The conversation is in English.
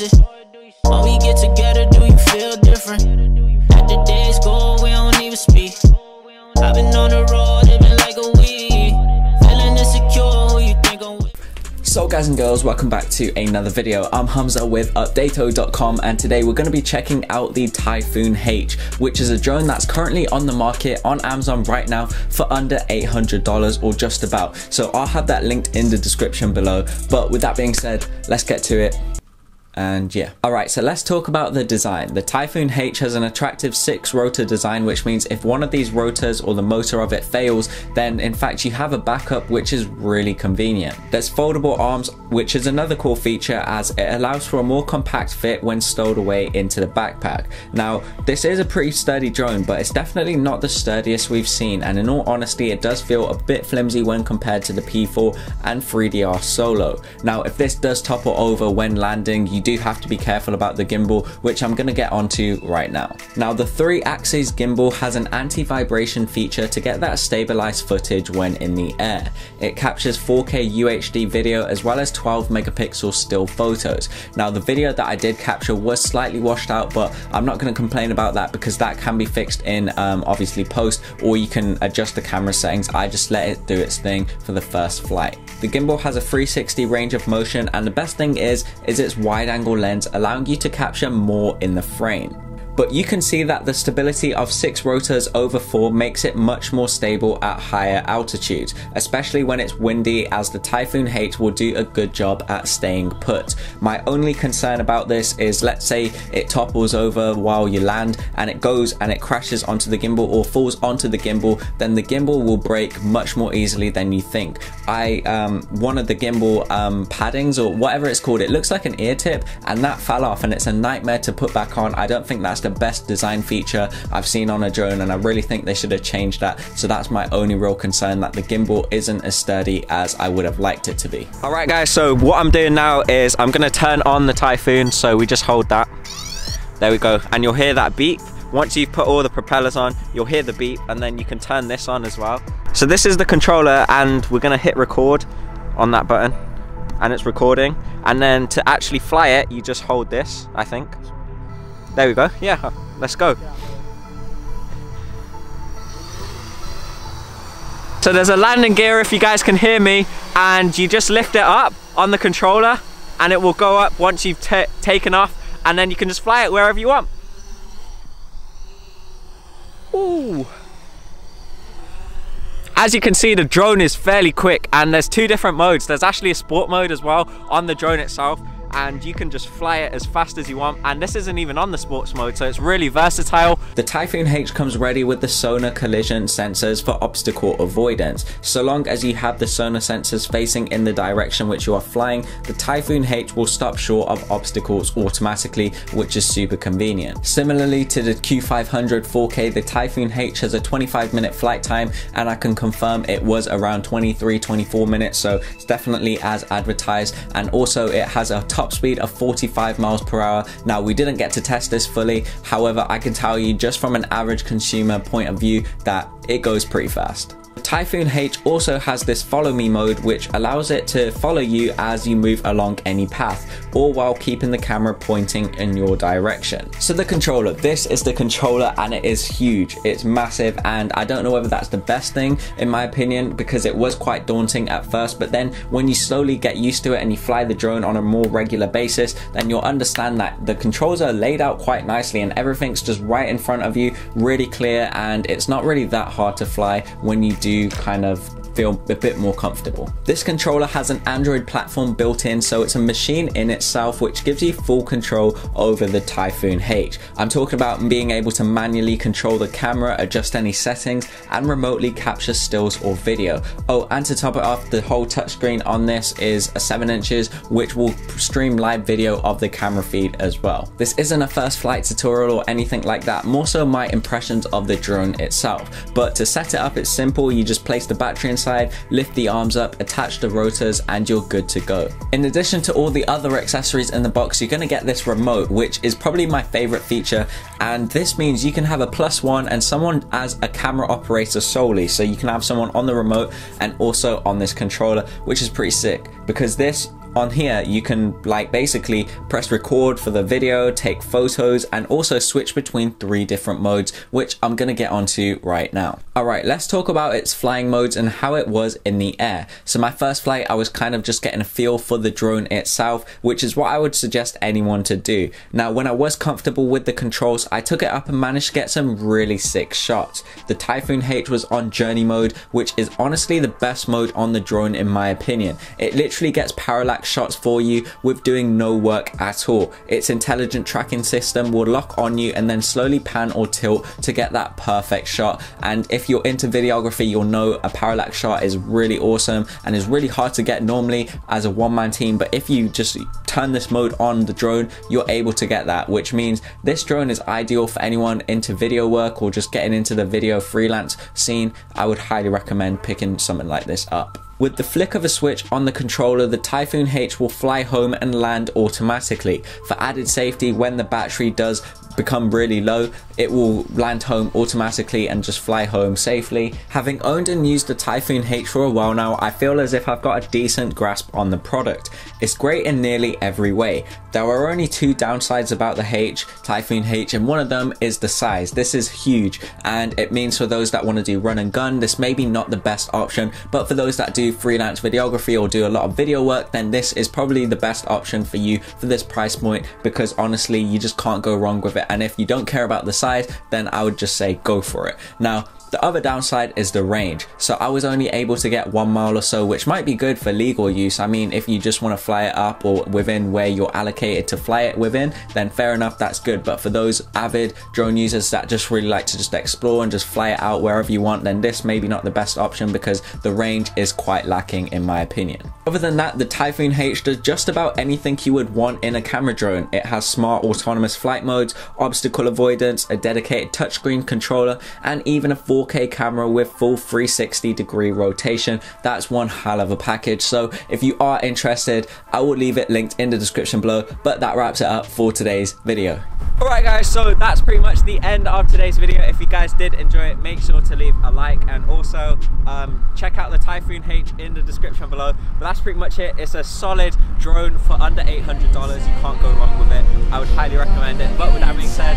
miss it? When we get together, do you feel different? After days go, we don't even speak. I've been on the road, it been like a week. Feeling insecure, who you think I'm with? So guys and girls, welcome back to another video. I'm Hamza with Updato.com, and today we're going to be checking out the Typhoon H, which is a drone that's currently on the market on Amazon right now for under $800 or just about. So I'll have that linked in the description below. But with that being said, let's get to it. And yeah. Alright, so let's talk about the design. The Typhoon H has an attractive 6-rotor design, which means if one of these rotors or the motor of it fails, then in fact you have a backup, which is really convenient. There's foldable arms, which is another cool feature as it allows for a more compact fit when stowed away into the backpack. Now, this is a pretty sturdy drone, but it's definitely not the sturdiest we've seen, and in all honesty, it does feel a bit flimsy when compared to the P4 and 3DR Solo. Now, if this does topple over when landing, you do have to be careful about the gimbal, which I'm going to get onto right now. Now, the 3-axis gimbal has an anti-vibration feature to get that stabilized footage when in the air. It captures 4K UHD video as well as 12 megapixel still photos. Now, the video that I did capture was slightly washed out, but I'm not going to complain about that because that can be fixed in obviously post, or you can adjust the camera settings. I just let it do its thing for the first flight. The gimbal has a 360 range of motion, and the best thing is its wide angle lens, allowing you to capture more in the frame. But you can see that the stability of 6 rotors over 4 makes it much more stable at higher altitudes, especially when it's windy, as the Typhoon H will do a good job at staying put. My only concern about this is, let's say it topples over while you land and it goes and it crashes onto the gimbal or falls onto the gimbal, then the gimbal will break much more easily than you think. One of the gimbal paddings, or whatever it's called, it looks like an ear tip, and that fell off and it's a nightmare to put back on. I don't think that's the best design feature I've seen on a drone, and I really think they should have changed that. So that's my only real concern, that the gimbal isn't as sturdy as I would have liked it to be. Alright guys, so what I'm doing now is I'm going to turn on the Typhoon, so we just hold that. There we go, and you'll hear that beep. Once you've put all the propellers on, you'll hear the beep, and then you can turn this on as well. So this is the controller, and we're going to hit record on that button, and it's recording. And then to actually fly it, you just hold this, I think. There we go, yeah, let's go. So there's a landing gear, if you guys can hear me, and you just lift it up on the controller and it will go up once you've taken off, and then you can just fly it wherever you want. Ooh. As you can see, the drone is fairly quick, and there's 2 different modes. There's actually a sport mode as well on the drone itself, and you can just fly it as fast as you want, and this isn't even on the sports mode, so it's really versatile. The Typhoon H comes ready with the sonar collision sensors for obstacle avoidance. So long as you have the sonar sensors facing in the direction which you are flying, the Typhoon H will stop short of obstacles automatically, which is super convenient. Similarly to the Q500 4K, the Typhoon H has a 25-minute flight time, and I can confirm it was around 23-24 minutes, so it's definitely as advertised. And also it has a top speed of 45 miles per hour. Now, we didn't get to test this fully, however I can tell you just from an average consumer point of view that it goes pretty fast. Typhoon H also has this follow me mode, which allows it to follow you as you move along any path, all while keeping the camera pointing in your direction. So the controller, this is the controller, and it is huge, it's massive, and I don't know whether that's the best thing in my opinion, because it was quite daunting at first, but then when you slowly get used to it and you fly the drone on a more regular basis, then you'll understand that the controls are laid out quite nicely and everything's just right in front of you, really clear, and it's not really that hard to fly when you do kind of feel a bit more comfortable. This controller has an Android platform built in, so it's a machine in itself, which gives you full control over the Typhoon H. I'm talking about being able to manually control the camera, adjust any settings, and remotely capture stills or video. Oh, and to top it off, the whole touchscreen on this is a 7 inches, which will stream live video of the camera feed as well. This isn't a first flight tutorial or anything like that, more so my impressions of the drone itself. But to set it up, it's simple. You just place the battery inside, lift the arms up, attach the rotors, and you're good to go. In addition to all the other accessories in the box, you're going to get this remote, which is probably my favorite feature, and this means you can have a +1 and someone as a camera operator solely, so you can have someone on the remote and also on this controller, which is pretty sick, because this on here you can like basically press record for the video, take photos, and also switch between 3 different modes, which I'm gonna get onto right now. Alright, let's talk about its flying modes and how it was in the air. So my first flight, I was kind of just getting a feel for the drone itself, which is what I would suggest anyone to do. Now, when I was comfortable with the controls, I took it up and managed to get some really sick shots. The Typhoon H was on journey mode, which is honestly the best mode on the drone in my opinion. It literally gets parallax shots for you with doing no work at all. Its intelligent tracking system will lock on you and then slowly pan or tilt to get that perfect shot. And if you're into videography, you'll know a parallax shot is really awesome and is really hard to get normally as a one-man team, but if you just turn this mode on the drone, you're able to get that, which means this drone is ideal for anyone into video work or just getting into the video freelance scene. I would highly recommend picking something like this up. With the flick of a switch on the controller, the Typhoon H will fly home and land automatically. For added safety, when the battery does become really low, it will land home automatically and just fly home safely. Having owned and used the Typhoon H for a while now, I feel as if I've got a decent grasp on the product. It's great in nearly every way. There are only 2 downsides about the Typhoon H, and one of them is the size. This is huge, and it means for those that want to do run and gun, this may be not the best option, but for those that do freelance videography or do a lot of video work, then this is probably the best option for you for this price point, because honestly, you just can't go wrong with it. And if you don't care about the size, then I would just say go for it. Now, the other downside is the range. So I was only able to get 1 mile or so, which might be good for legal use. I mean, if you just want to fly it up or within where you're allocated to fly it within, then fair enough, that's good. But for those avid drone users that just really like to just explore and just fly it out wherever you want, then this may be not the best option because the range is quite lacking in my opinion. Other than that, the Typhoon H does just about anything you would want in a camera drone. It has smart autonomous flight modes, obstacle avoidance, a dedicated touchscreen controller, and even a 4K camera with full 360-degree rotation. That's one hell of a package. So if you are interested, I will leave it linked in the description below. But that wraps it up for today's video. Alright guys, so that's pretty much the end of today's video. If you guys did enjoy it, make sure to leave a like, and also check out the Typhoon H in the description below. But that's pretty much it. It's a solid drone for under $800. You can't go wrong with it. I would highly recommend it. But with that being said,